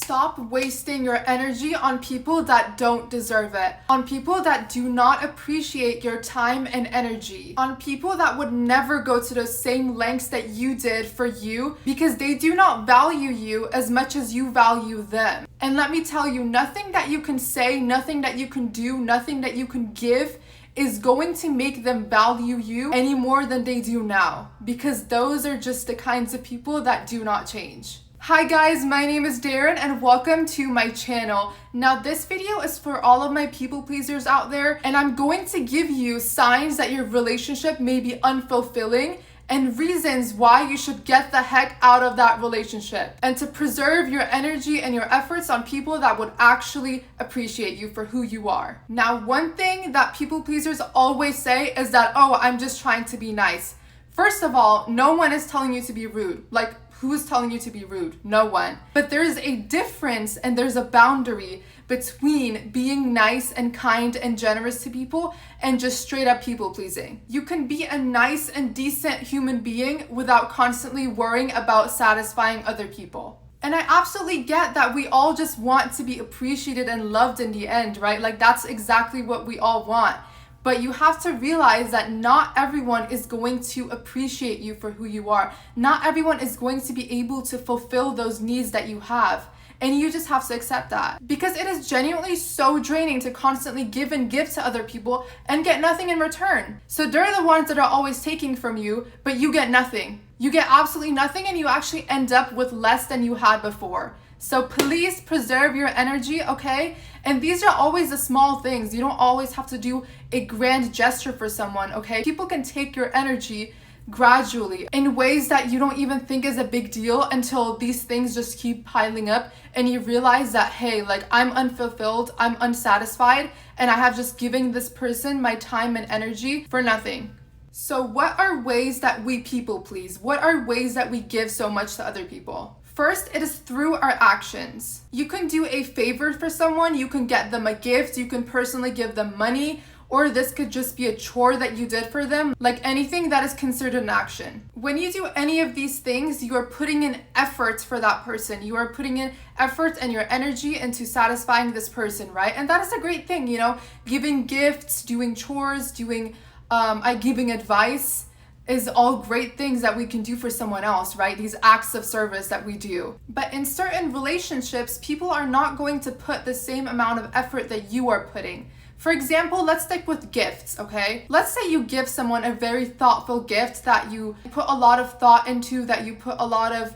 stop wasting your energy on people that don't deserve it, on people that do not appreciate your time and energy, on people that would never go to those same lengths that you did for you because they do not value you as much as you value them. And let me tell you, nothing that you can say, nothing that you can do, nothing that you can give is going to make them value you any more than they do now, because those are just the kinds of people that do not change. Hi guys, my name is Darren and welcome to my channel. Now this video is for all of my people pleasers out there, and I'm going to give you signs that your relationship may be unfulfilling and reasons why you should get the heck out of that relationship, and to preserve your energy and your efforts on people that would actually appreciate you for who you are. Now, one thing that people pleasers always say is that, oh, I'm just trying to be nice. First of all, no one is telling you to be rude. Like, who's telling you to be rude? No one. But there's a difference and there's a boundary between being nice and kind and generous to people and just straight up people pleasing. You can be a nice and decent human being without constantly worrying about satisfying other people. And I absolutely get that we all just want to be appreciated and loved in the end, right? Like, that's exactly what we all want. But you have to realize that not everyone is going to appreciate you for who you are. Not everyone is going to be able to fulfill those needs that you have. And you just have to accept that. Because it is genuinely so draining to constantly give and give to other people and get nothing in return. So they're the ones that are always taking from you, but you get nothing. You get absolutely nothing, and you actually end up with less than you had before. So please preserve your energy, okay? And these are always the small things. You don't always have to do a grand gesture for someone, okay? People can take your energy gradually in ways that you don't even think is a big deal until these things just keep piling up and you realize that, hey, like, I'm unfulfilled, I'm unsatisfied, and I have just given this person my time and energy for nothing. So what are ways that we people please? What are ways that we give so much to other people? First, it is through our actions. You can do a favor for someone, you can get them a gift, you can personally give them money, or this could just be a chore that you did for them, like anything that is considered an action. When you do any of these things, you are putting in effort for that person. You are putting in effort and your energy into satisfying this person, right? And that is a great thing, you know, giving gifts, doing chores, giving advice is all great things that we can do for someone else, right? These acts of service that we do. But in certain relationships, people are not going to put the same amount of effort that you are putting. For example, let's stick with gifts, okay? Let's say you give someone a very thoughtful gift that you put a lot of thought into, that you put a lot of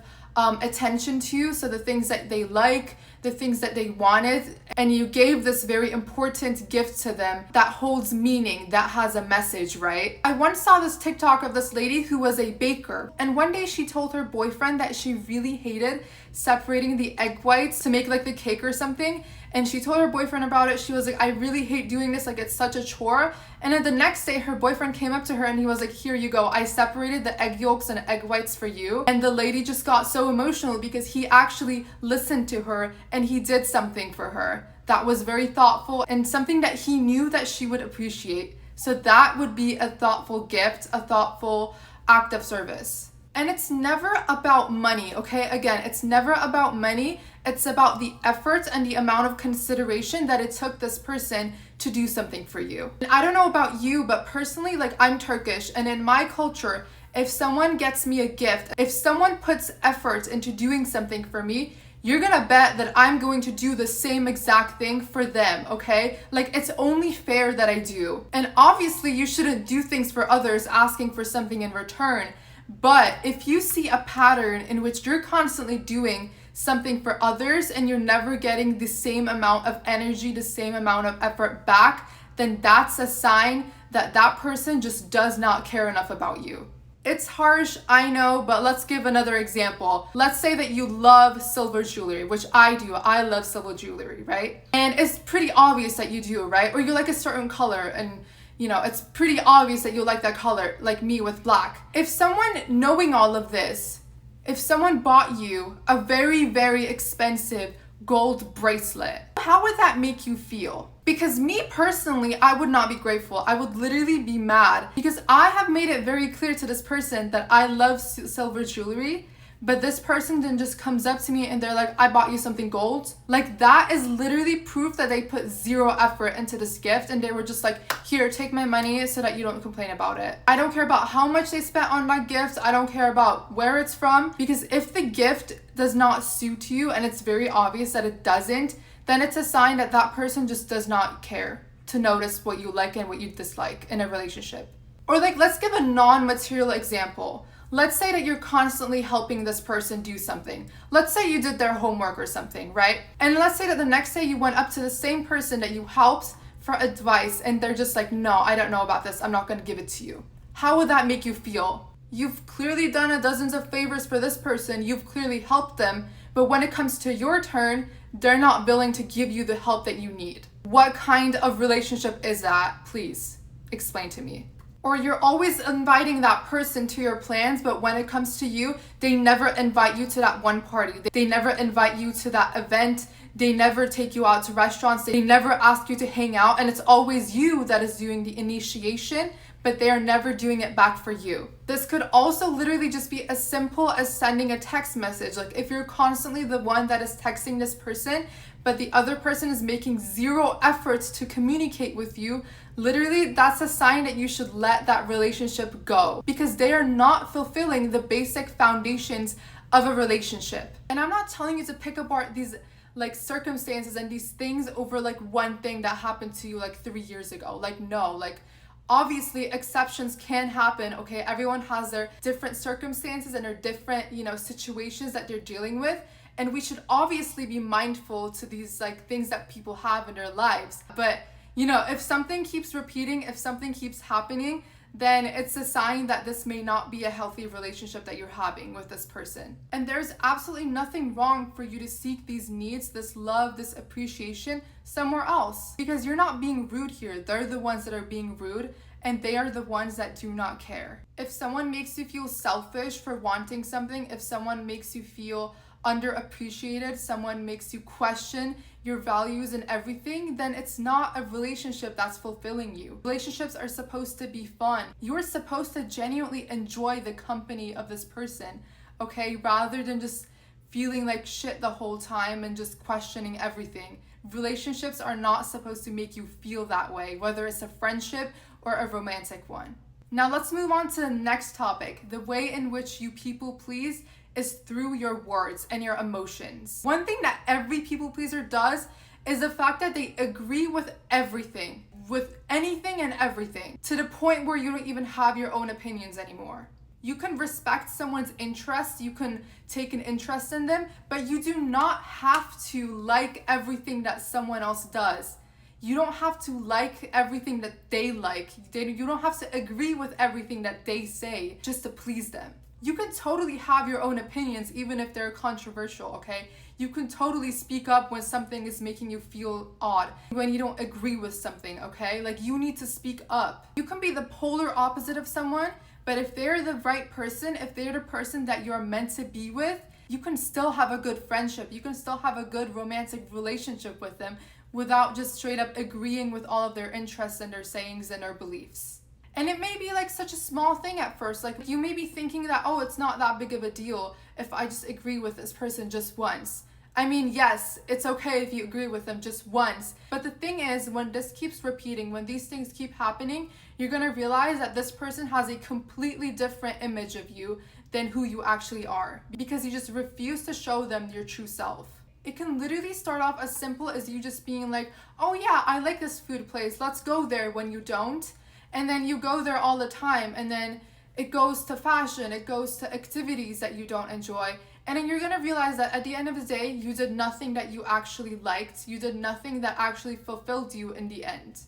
attention to, so the things that they like, the things that they wanted, and you gave this very important gift to them that holds meaning, that has a message, right? I once saw this TikTok of this lady who was a baker, and one day she told her boyfriend that she really hated separating the egg whites to make like the cake or something. And she told her boyfriend about it. She was like, I really hate doing this, like, it's such a chore. And then the next day, her boyfriend came up to her and he was like, here you go, I separated the egg yolks and egg whites for you. And the lady just got so emotional because he actually listened to her and he did something for her that was very thoughtful and something that he knew that she would appreciate. So that would be a thoughtful gift, a thoughtful act of service. And it's never about money, okay? Again, it's never about money. It's about the effort and the amount of consideration that it took this person to do something for you. And I don't know about you, but personally, like, I'm Turkish, and in my culture, if someone gets me a gift, if someone puts effort into doing something for me, you're gonna bet that I'm going to do the same exact thing for them, okay? Like, it's only fair that I do. And obviously, you shouldn't do things for others asking for something in return. But if you see a pattern in which you're constantly doing something for others and you're never getting the same amount of energy, the same amount of effort back, then that's a sign that that person just does not care enough about you. It's harsh, I know, but let's give another example. Let's say that you love silver jewelry, which I do. I love silver jewelry, right? And it's pretty obvious that you do, right? Or you like a certain color, and you know, it's pretty obvious that you like that color, like me with black. If someone, knowing all of this, if someone bought you a very, very expensive gold bracelet, how would that make you feel? Because me personally, I would not be grateful. I would literally be mad because I have made it very clear to this person that I love silver jewelry, but this person then just comes up to me and they're like, I bought you something gold. Like, that is literally proof that they put zero effort into this gift, and they were just like, here, take my money so that you don't complain about it. I don't care about how much they spent on that gift. I don't care about where it's from, because if the gift does not suit you and it's very obvious that it doesn't, then it's a sign that that person just does not care to notice what you like and what you dislike in a relationship. Or like, let's give a non-material example. Let's say that you're constantly helping this person do something. Let's say you did their homework or something, right? And let's say that the next day you went up to the same person that you helped for advice, and they're just like, no, I don't know about this. I'm not going to give it to you. How would that make you feel? You've clearly done dozens of favors for this person. You've clearly helped them. But when it comes to your turn, they're not willing to give you the help that you need. What kind of relationship is that? Please explain to me. Or you're always inviting that person to your plans, but when it comes to you, they never invite you to that one party. They never invite you to that event. They never take you out to restaurants. They never ask you to hang out. And it's always you that is doing the initiation, but they are never doing it back for you. This could also literally just be as simple as sending a text message. Like, if you're constantly the one that is texting this person, but the other person is making zero efforts to communicate with you, literally that's a sign that you should let that relationship go, because they are not fulfilling the basic foundations of a relationship. And I'm not telling you to pick apart these like circumstances and these things over like one thing that happened to you like 3 years ago. Like, no, like, obviously exceptions can happen, okay? Everyone has their different circumstances and their different, situations that they're dealing with. And we should obviously be mindful to these like things that people have in their lives. But, if something keeps repeating, if something keeps happening, then it's a sign that this may not be a healthy relationship that you're having with this person. And there's absolutely nothing wrong for you to seek these needs, this love, this appreciation somewhere else, because you're not being rude here. They're the ones that are being rude, and they are the ones that do not care. If someone makes you feel selfish for wanting something, if someone makes you feel underappreciated, someone makes you question your values and everything, then it's not a relationship that's fulfilling you. Relationships are supposed to be fun. You're supposed to genuinely enjoy the company of this person, okay? Rather than just feeling like shit the whole time and just questioning everything. Relationships are not supposed to make you feel that way, whether it's a friendship or a romantic one. Now let's move on to the next topic, the way in which you people please is through your words and your emotions. One thing that every people pleaser does is the fact that they agree with everything, with anything and everything, to the point where you don't even have your own opinions anymore. You can respect someone's interests, you can take an interest in them, but you do not have to like everything that someone else does. You don't have to like everything that they like. You don't have to agree with everything that they say just to please them. You can totally have your own opinions, even if they're controversial, okay? You can totally speak up when something is making you feel odd, when you don't agree with something, okay? Like, you need to speak up. You can be the polar opposite of someone, but if they're the right person, if they're the person that you're meant to be with, you can still have a good friendship. You can still have a good romantic relationship with them without just straight up agreeing with all of their interests and their sayings and their beliefs. And it may be like such a small thing at first. Like, you may be thinking that, oh, it's not that big of a deal if I just agree with this person just once. I mean, yes, it's okay if you agree with them just once. But the thing is, when this keeps repeating, when these things keep happening, you're going to realize that this person has a completely different image of you than who you actually are, because you just refuse to show them your true self. It can literally start off as simple as you just being like, oh yeah, I like this food place, let's go there, when you don't. And then you go there all the time, and then it goes to fashion, it goes to activities that you don't enjoy. And then you're gonna realize that at the end of the day, you did nothing that you actually liked. You did nothing that actually fulfilled you in the end.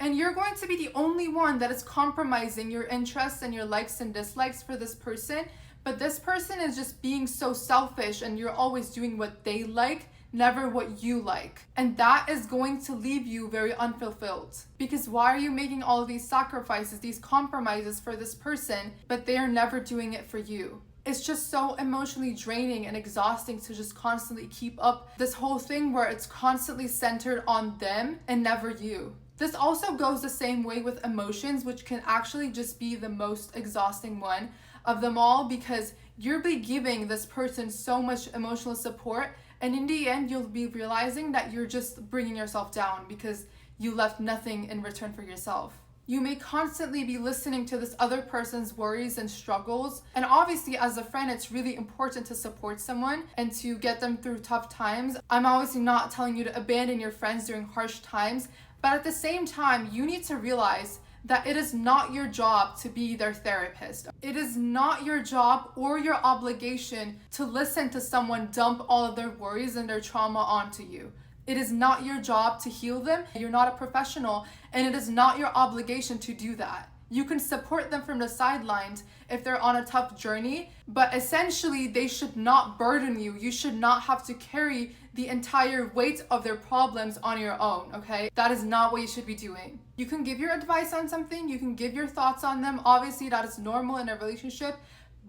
And you're going to be the only one that is compromising your interests and your likes and dislikes for this person. But this person is just being so selfish, and you're always doing what they like, never what you like. And that is going to leave you very unfulfilled. Because why are you making all of these sacrifices, these compromises for this person, but they are never doing it for you? It's just so emotionally draining and exhausting to just constantly keep up this whole thing where it's constantly centered on them and never you. This also goes the same way with emotions, which can actually just be the most exhausting one of them all, because you'll be giving this person so much emotional support, and in the end, you'll be realizing that you're just bringing yourself down because you left nothing in return for yourself. You may constantly be listening to this other person's worries and struggles. And obviously, as a friend, it's really important to support someone and to get them through tough times. I'm obviously not telling you to abandon your friends during harsh times, but at the same time, you need to realize that it is not your job to be their therapist. It is not your job or your obligation to listen to someone dump all of their worries and their trauma onto you. It is not your job to heal them. You're not a professional, and it is not your obligation to do that. You can support them from the sidelines if they're on a tough journey, but essentially they should not burden you. You should not have to carry the entire weight of their problems on your own, okay? That is not what you should be doing. You can give your advice on something, you can give your thoughts on them. Obviously, that is normal in a relationship,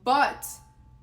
but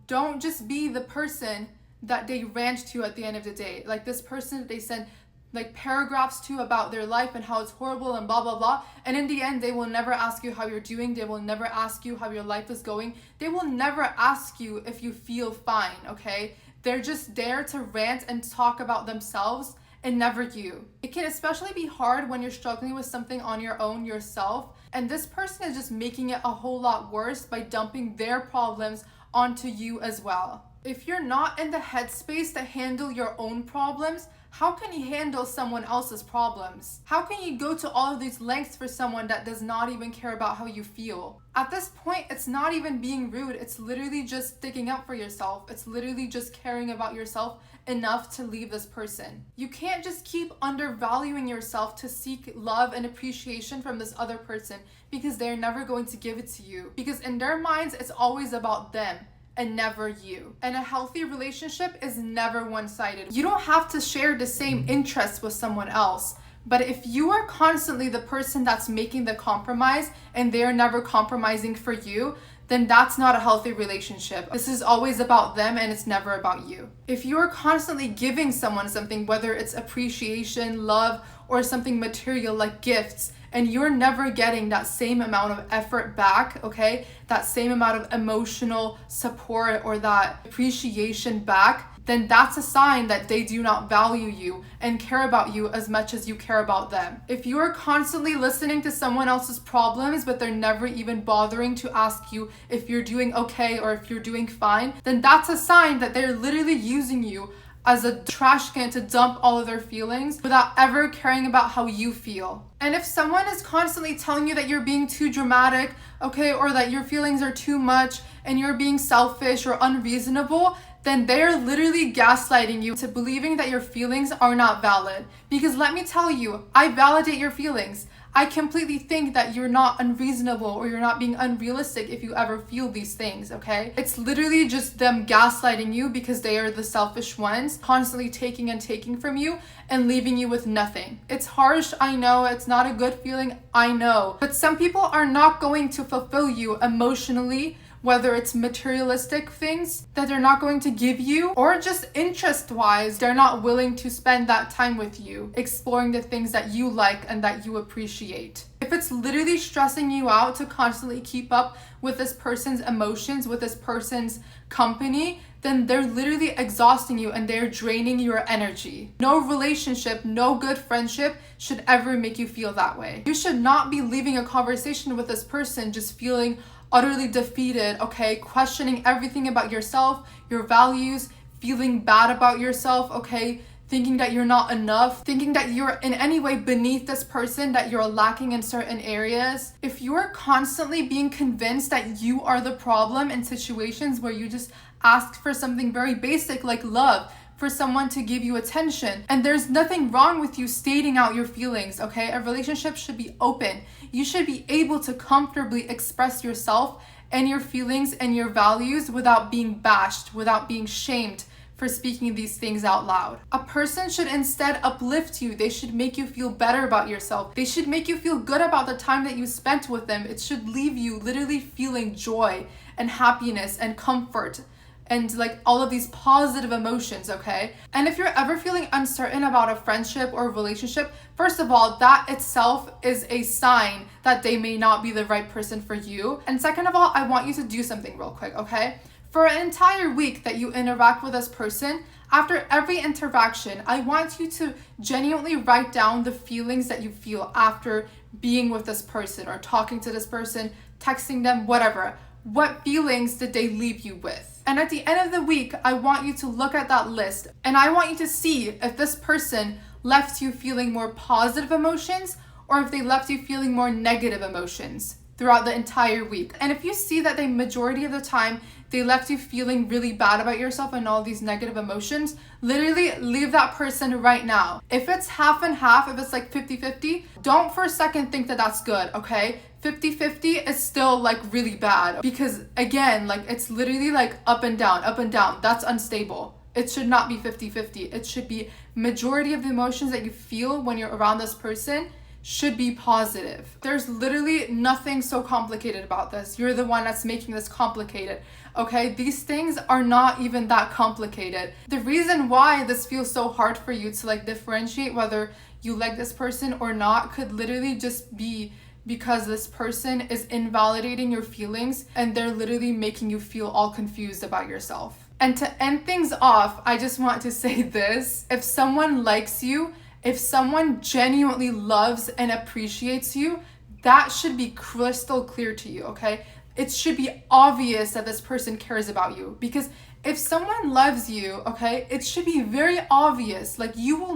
don't just be the person that they rant to at the end of the day. Like this person that they send like paragraphs to about their life and how it's horrible and blah blah blah, and in the end they will never ask you how you're doing. They will never ask you how your life is going. They will never ask you if you feel fine, okay? They're just there to rant and talk about themselves and never you. It can especially be hard when you're struggling with something on your own yourself, and this person is just making it a whole lot worse by dumping their problems onto you as well. If you're not in the headspace to handle your own problems, how can you handle someone else's problems? How can you go to all of these lengths for someone that does not even care about how you feel? At this point, it's not even being rude. It's literally just sticking up for yourself. It's literally just caring about yourself enough to leave this person. You can't just keep undervaluing yourself to seek love and appreciation from this other person, because they're never going to give it to you. Because in their minds, it's always about them and never you. And a healthy relationship is never one-sided. You don't have to share the same interests with someone else. But if you are constantly the person that's making the compromise and they're never compromising for you, then that's not a healthy relationship. This is always about them and it's never about you. If you are constantly giving someone something, whether it's appreciation, love, or something material like gifts, and you're never getting that same amount of effort back, okay? That same amount of emotional support or that appreciation back, then that's a sign that they do not value you and care about you as much as you care about them. If you are constantly listening to someone else's problems, but they're never even bothering to ask you if you're doing okay or if you're doing fine, then that's a sign that they're literally using you as a trash can to dump all of their feelings without ever caring about how you feel. And if someone is constantly telling you that you're being too dramatic, okay, or that your feelings are too much and you're being selfish or unreasonable, then they're literally gaslighting you to believing that your feelings are not valid. Because let me tell you, I validate your feelings. I completely think that you're not unreasonable or you're not being unrealistic if you ever feel these things, okay? It's literally just them gaslighting you because they are the selfish ones, constantly taking and taking from you and leaving you with nothing. It's harsh, I know. It's not a good feeling, I know. But some people are not going to fulfill you emotionally, whether it's materialistic things that they're not going to give you, or just interest-wise, they're not willing to spend that time with you, exploring the things that you like and that you appreciate. If it's literally stressing you out to constantly keep up with this person's emotions, with this person's company, then they're literally exhausting you and they're draining your energy. No relationship, no good friendship should ever make you feel that way. You should not be leaving a conversation with this person just feeling utterly defeated, okay, questioning everything about yourself, your values, feeling bad about yourself, okay, thinking that you're not enough, thinking that you're in any way beneath this person, that you're lacking in certain areas. If you're constantly being convinced that you are the problem in situations where you just ask for something very basic like love, for someone to give you attention, and there's nothing wrong with you stating out your feelings, okay? A relationship should be open. You should be able to comfortably express yourself and your feelings and your values without being bashed, without being shamed for speaking these things out loud. A person should instead uplift you. They should make you feel better about yourself. They should make you feel good about the time that you spent with them. It should leave you literally feeling joy and happiness and comfort and like all of these positive emotions, okay? And if you're ever feeling uncertain about a friendship or a relationship, first of all, that itself is a sign that they may not be the right person for you. And second of all, I want you to do something real quick, okay? For an entire week that you interact with this person, after every interaction, I want you to genuinely write down the feelings that you feel after being with this person or talking to this person, texting them, whatever. What feelings did they leave you with? And at the end of the week, I want you to look at that list and I want you to see if this person left you feeling more positive emotions or if they left you feeling more negative emotions throughout the entire week. And if you see that the majority of the time they left you feeling really bad about yourself and all these negative emotions, literally leave that person right now. If it's half and half, if it's like 50-50, don't for a second think that that's good, okay? 50-50 is still like really bad because again, like it's literally like up and down, up and down. That's unstable. It should not be 50-50. It should be majority of the emotions that you feel when you're around this person should be positive. There's literally nothing so complicated about this. You're the one that's making this complicated, okay? These things are not even that complicated. The reason why this feels so hard for you to like differentiate whether you like this person or not could literally just be because this person is invalidating your feelings and they're literally making you feel all confused about yourself. And to end things off, I just want to say this. If someone likes you, if someone genuinely loves and appreciates you, that should be crystal clear to you, okay? It should be obvious that this person cares about you because if someone loves you, okay, it should be very obvious. Like you will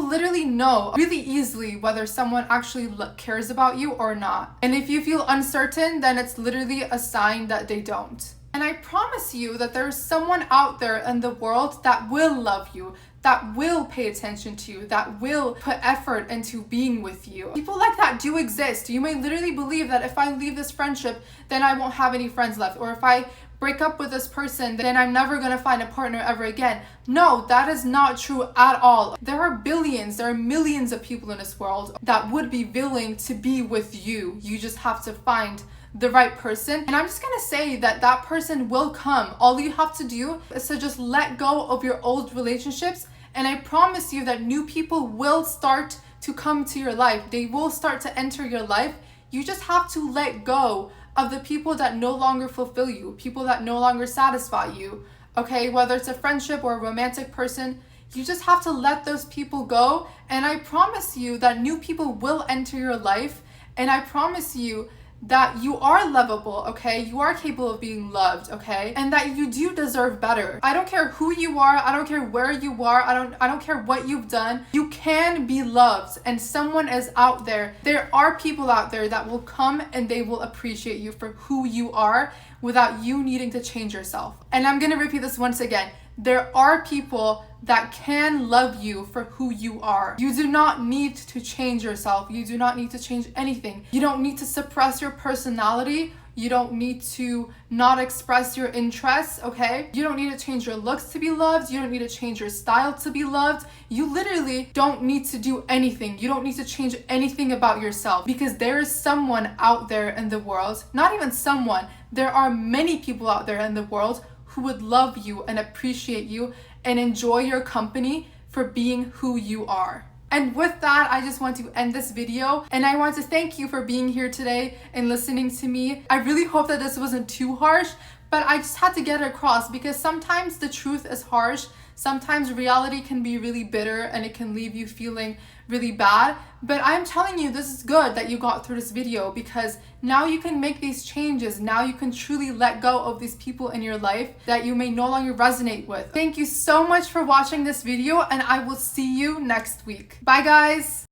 literally know really easily whether someone actually cares about you or not. And if you feel uncertain, then it's literally a sign that they don't. And I promise you that there's someone out there in the world that will love you, that will pay attention to you, that will put effort into being with you. People like that do exist. You may literally believe that if I leave this friendship, then I won't have any friends left. Or if I break up with this person, then I'm never gonna find a partner ever again. No, that is not true at all. There are billions, there are millions of people in this world that would be willing to be with you. You just have to find the right person. And I'm just gonna say that that person will come. All you have to do is to just let go of your old relationships, and I promise you that new people will start to come to your life. They will start to enter your life. You just have to let go of the people that no longer fulfill you, people that no longer satisfy you, okay? Whether it's a friendship or a romantic person, you just have to let those people go. And I promise you that new people will enter your life, and I promise you that you are lovable, okay? You are capable of being loved, okay? And that you do deserve better. I don't care who you are, I don't care where you are, I don't care what you've done. You can be loved, and someone is out there. There are people out there that will come and they will appreciate you for who you are without you needing to change yourself. And I'm gonna repeat this once again. There are people that can love you for who you are. You do not need to change yourself. You do not need to change anything. You don't need to suppress your personality. You don't need to not express your interests, okay? You don't need to change your looks to be loved. You don't need to change your style to be loved. You literally don't need to do anything. You don't need to change anything about yourself because there is someone out there in the world, not even someone, there are many people out there in the world who would love you and appreciate you and enjoy your company for being who you are. And with that, I just want to end this video, and I want to thank you for being here today and listening to me. I really hope that this wasn't too harsh, but I just had to get it across because sometimes the truth is harsh. Sometimes reality can be really bitter and it can leave you feeling really bad. But I'm telling you, this is good that you got through this video because now you can make these changes. Now you can truly let go of these people in your life that you may no longer resonate with. Thank you so much for watching this video, and I will see you next week. Bye guys.